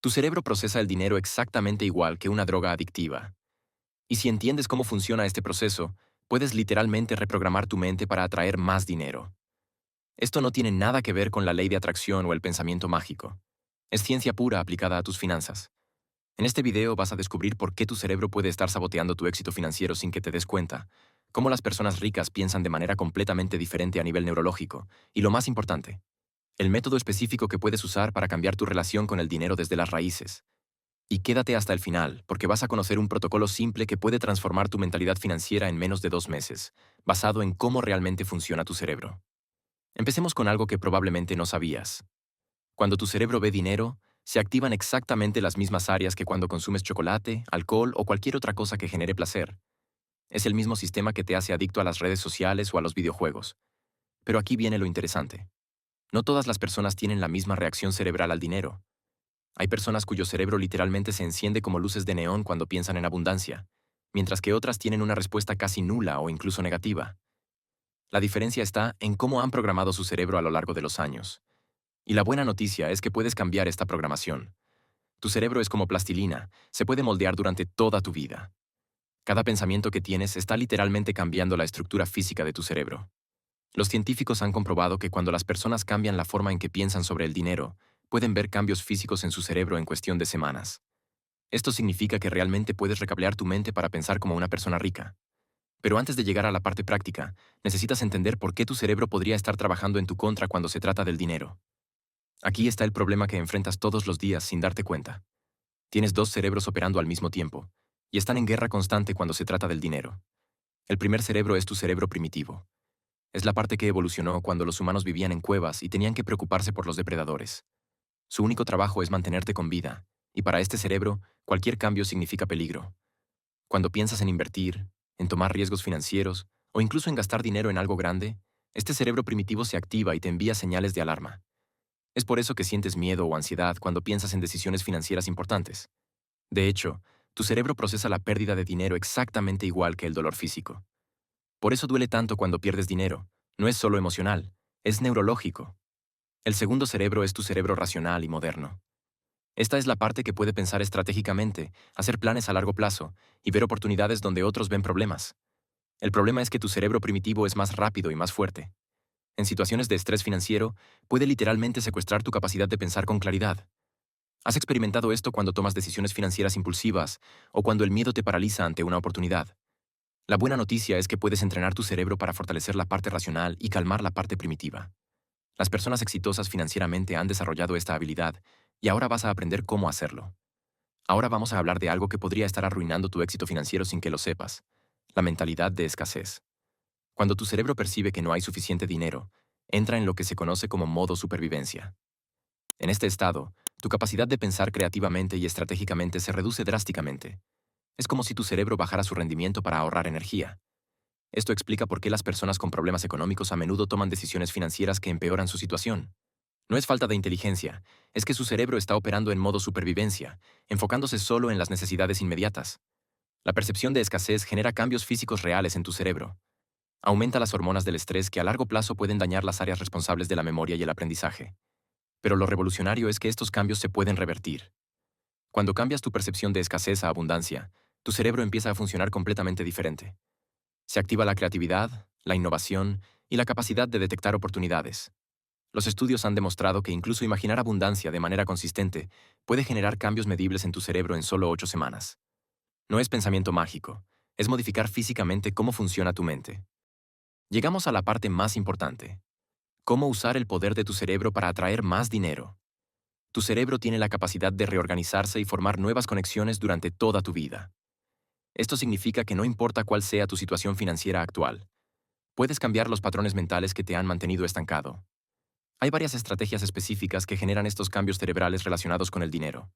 Tu cerebro procesa el dinero exactamente igual que una droga adictiva. Y si entiendes cómo funciona este proceso, puedes literalmente reprogramar tu mente para atraer más dinero. Esto no tiene nada que ver con la ley de atracción o el pensamiento mágico. Es ciencia pura aplicada a tus finanzas. En este video vas a descubrir por qué tu cerebro puede estar saboteando tu éxito financiero sin que te des cuenta, cómo las personas ricas piensan de manera completamente diferente a nivel neurológico, y lo más importante, el método específico que puedes usar para cambiar tu relación con el dinero desde las raíces. Y quédate hasta el final, porque vas a conocer un protocolo simple que puede transformar tu mentalidad financiera en menos de 2 meses, basado en cómo realmente funciona tu cerebro. Empecemos con algo que probablemente no sabías. Cuando tu cerebro ve dinero, se activan exactamente las mismas áreas que cuando consumes chocolate, alcohol o cualquier otra cosa que genere placer. Es el mismo sistema que te hace adicto a las redes sociales o a los videojuegos. Pero aquí viene lo interesante. No todas las personas tienen la misma reacción cerebral al dinero. Hay personas cuyo cerebro literalmente se enciende como luces de neón cuando piensan en abundancia, mientras que otras tienen una respuesta casi nula o incluso negativa. La diferencia está en cómo han programado su cerebro a lo largo de los años. Y la buena noticia es que puedes cambiar esta programación. Tu cerebro es como plastilina, se puede moldear durante toda tu vida. Cada pensamiento que tienes está literalmente cambiando la estructura física de tu cerebro. Los científicos han comprobado que cuando las personas cambian la forma en que piensan sobre el dinero, pueden ver cambios físicos en su cerebro en cuestión de semanas. Esto significa que realmente puedes recablear tu mente para pensar como una persona rica. Pero antes de llegar a la parte práctica, necesitas entender por qué tu cerebro podría estar trabajando en tu contra cuando se trata del dinero. Aquí está el problema que enfrentas todos los días sin darte cuenta. Tienes dos cerebros operando al mismo tiempo, y están en guerra constante cuando se trata del dinero. El primer cerebro es tu cerebro primitivo. Es la parte que evolucionó cuando los humanos vivían en cuevas y tenían que preocuparse por los depredadores. Su único trabajo es mantenerte con vida, y para este cerebro, cualquier cambio significa peligro. Cuando piensas en invertir, en tomar riesgos financieros, o incluso en gastar dinero en algo grande, este cerebro primitivo se activa y te envía señales de alarma. Es por eso que sientes miedo o ansiedad cuando piensas en decisiones financieras importantes. De hecho, tu cerebro procesa la pérdida de dinero exactamente igual que el dolor físico. Por eso duele tanto cuando pierdes dinero. No es solo emocional, es neurológico. El segundo cerebro es tu cerebro racional y moderno. Esta es la parte que puede pensar estratégicamente, hacer planes a largo plazo y ver oportunidades donde otros ven problemas. El problema es que tu cerebro primitivo es más rápido y más fuerte. En situaciones de estrés financiero, puede literalmente secuestrar tu capacidad de pensar con claridad. ¿Has experimentado esto cuando tomas decisiones financieras impulsivas o cuando el miedo te paraliza ante una oportunidad? La buena noticia es que puedes entrenar tu cerebro para fortalecer la parte racional y calmar la parte primitiva. Las personas exitosas financieramente han desarrollado esta habilidad y ahora vas a aprender cómo hacerlo. Ahora vamos a hablar de algo que podría estar arruinando tu éxito financiero sin que lo sepas: la mentalidad de escasez. Cuando tu cerebro percibe que no hay suficiente dinero, entra en lo que se conoce como modo supervivencia. En este estado, tu capacidad de pensar creativamente y estratégicamente se reduce drásticamente. Es como si tu cerebro bajara su rendimiento para ahorrar energía. Esto explica por qué las personas con problemas económicos a menudo toman decisiones financieras que empeoran su situación. No es falta de inteligencia, es que su cerebro está operando en modo supervivencia, enfocándose solo en las necesidades inmediatas. La percepción de escasez genera cambios físicos reales en tu cerebro. Aumenta las hormonas del estrés que a largo plazo pueden dañar las áreas responsables de la memoria y el aprendizaje. Pero lo revolucionario es que estos cambios se pueden revertir. Cuando cambias tu percepción de escasez a abundancia, tu cerebro empieza a funcionar completamente diferente. Se activa la creatividad, la innovación y la capacidad de detectar oportunidades. Los estudios han demostrado que incluso imaginar abundancia de manera consistente puede generar cambios medibles en tu cerebro en solo 8 semanas. No es pensamiento mágico, es modificar físicamente cómo funciona tu mente. Llegamos a la parte más importante: cómo usar el poder de tu cerebro para atraer más dinero. Tu cerebro tiene la capacidad de reorganizarse y formar nuevas conexiones durante toda tu vida. Esto significa que no importa cuál sea tu situación financiera actual, puedes cambiar los patrones mentales que te han mantenido estancado. Hay varias estrategias específicas que generan estos cambios cerebrales relacionados con el dinero.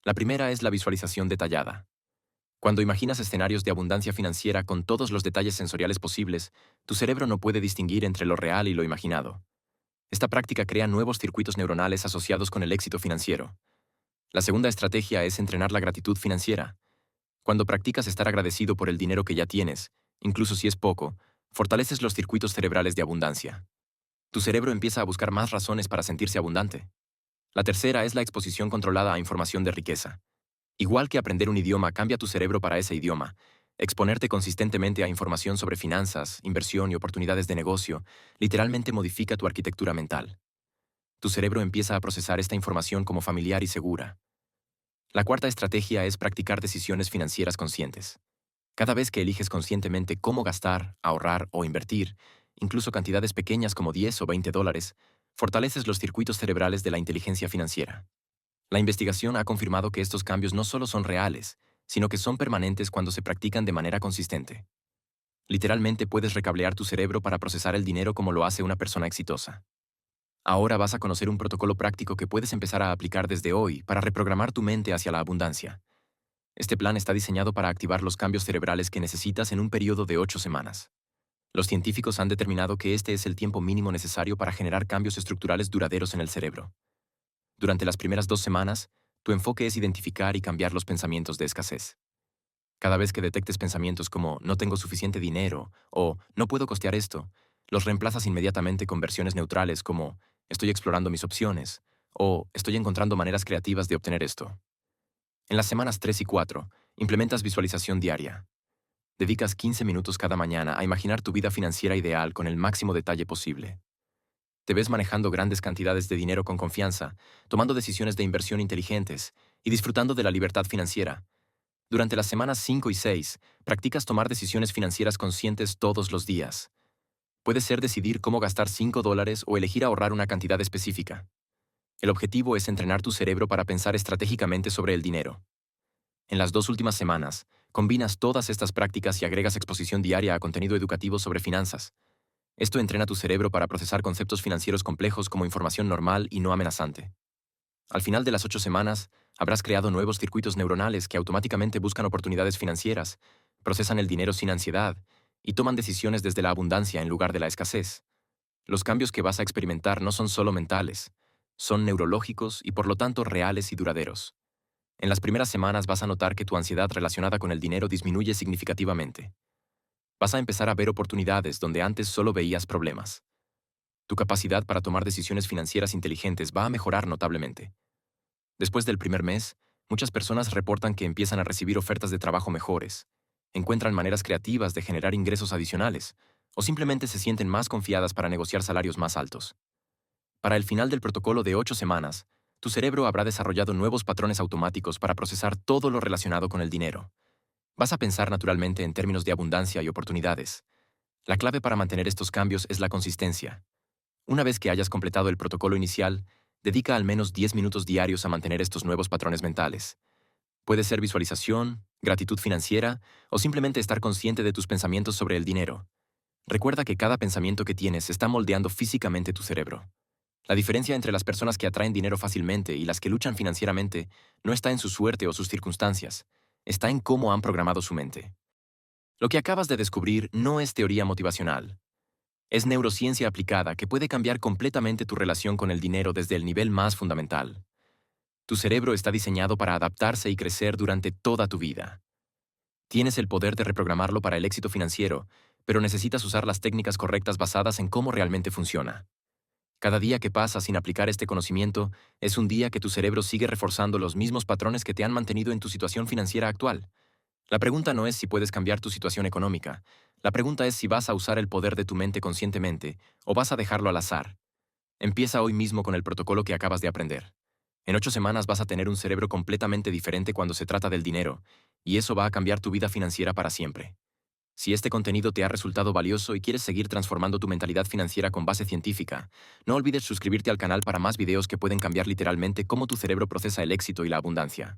La primera es la visualización detallada. Cuando imaginas escenarios de abundancia financiera con todos los detalles sensoriales posibles, tu cerebro no puede distinguir entre lo real y lo imaginado. Esta práctica crea nuevos circuitos neuronales asociados con el éxito financiero. La segunda estrategia es entrenar la gratitud financiera. Cuando practicas estar agradecido por el dinero que ya tienes, incluso si es poco, fortaleces los circuitos cerebrales de abundancia. Tu cerebro empieza a buscar más razones para sentirse abundante. La tercera es la exposición controlada a información de riqueza. Igual que aprender un idioma cambia tu cerebro para ese idioma, exponerte consistentemente a información sobre finanzas, inversión y oportunidades de negocio literalmente modifica tu arquitectura mental. Tu cerebro empieza a procesar esta información como familiar y segura. La cuarta estrategia es practicar decisiones financieras conscientes. Cada vez que eliges conscientemente cómo gastar, ahorrar o invertir, incluso cantidades pequeñas como 10 o 20 dólares, fortaleces los circuitos cerebrales de la inteligencia financiera. La investigación ha confirmado que estos cambios no solo son reales, sino que son permanentes cuando se practican de manera consistente. Literalmente puedes recablear tu cerebro para procesar el dinero como lo hace una persona exitosa. Ahora vas a conocer un protocolo práctico que puedes empezar a aplicar desde hoy para reprogramar tu mente hacia la abundancia. Este plan está diseñado para activar los cambios cerebrales que necesitas en un periodo de 8 semanas. Los científicos han determinado que este es el tiempo mínimo necesario para generar cambios estructurales duraderos en el cerebro. Durante las primeras 2 semanas, tu enfoque es identificar y cambiar los pensamientos de escasez. Cada vez que detectes pensamientos como no tengo suficiente dinero o no puedo costear esto, los reemplazas inmediatamente con versiones neutrales como estoy explorando mis opciones o estoy encontrando maneras creativas de obtener esto. En las semanas 3 y 4, implementas visualización diaria. Dedicas 15 minutos cada mañana a imaginar tu vida financiera ideal con el máximo detalle posible. Te ves manejando grandes cantidades de dinero con confianza, tomando decisiones de inversión inteligentes y disfrutando de la libertad financiera. Durante las semanas 5 y 6, practicas tomar decisiones financieras conscientes todos los días. Puede ser decidir cómo gastar 5 dólares o elegir ahorrar una cantidad específica. El objetivo es entrenar tu cerebro para pensar estratégicamente sobre el dinero. En las 2 últimas semanas, combinas todas estas prácticas y agregas exposición diaria a contenido educativo sobre finanzas. Esto entrena tu cerebro para procesar conceptos financieros complejos como información normal y no amenazante. Al final de las 8 semanas, habrás creado nuevos circuitos neuronales que automáticamente buscan oportunidades financieras, procesan el dinero sin ansiedad y toman decisiones desde la abundancia en lugar de la escasez. Los cambios que vas a experimentar no son solo mentales, son neurológicos y por lo tanto reales y duraderos. En las primeras semanas vas a notar que tu ansiedad relacionada con el dinero disminuye significativamente. Vas a empezar a ver oportunidades donde antes solo veías problemas. Tu capacidad para tomar decisiones financieras inteligentes va a mejorar notablemente. Después del primer mes, muchas personas reportan que empiezan a recibir ofertas de trabajo mejores, encuentran maneras creativas de generar ingresos adicionales, o simplemente se sienten más confiadas para negociar salarios más altos. Para el final del protocolo de 8 semanas, tu cerebro habrá desarrollado nuevos patrones automáticos para procesar todo lo relacionado con el dinero. Vas a pensar naturalmente en términos de abundancia y oportunidades. La clave para mantener estos cambios es la consistencia. Una vez que hayas completado el protocolo inicial, dedica al menos 10 minutos diarios a mantener estos nuevos patrones mentales. Puede ser visualización, gratitud financiera o simplemente estar consciente de tus pensamientos sobre el dinero. Recuerda que cada pensamiento que tienes está moldeando físicamente tu cerebro. La diferencia entre las personas que atraen dinero fácilmente y las que luchan financieramente no está en su suerte o sus circunstancias, está en cómo han programado su mente. Lo que acabas de descubrir no es teoría motivacional. Es neurociencia aplicada que puede cambiar completamente tu relación con el dinero desde el nivel más fundamental. Tu cerebro está diseñado para adaptarse y crecer durante toda tu vida. Tienes el poder de reprogramarlo para el éxito financiero, pero necesitas usar las técnicas correctas basadas en cómo realmente funciona. Cada día que pasa sin aplicar este conocimiento es un día que tu cerebro sigue reforzando los mismos patrones que te han mantenido en tu situación financiera actual. La pregunta no es si puedes cambiar tu situación económica. La pregunta es si vas a usar el poder de tu mente conscientemente o vas a dejarlo al azar. Empieza hoy mismo con el protocolo que acabas de aprender. En 8 semanas vas a tener un cerebro completamente diferente cuando se trata del dinero, y eso va a cambiar tu vida financiera para siempre. Si este contenido te ha resultado valioso y quieres seguir transformando tu mentalidad financiera con base científica, no olvides suscribirte al canal para más videos que pueden cambiar literalmente cómo tu cerebro procesa el éxito y la abundancia.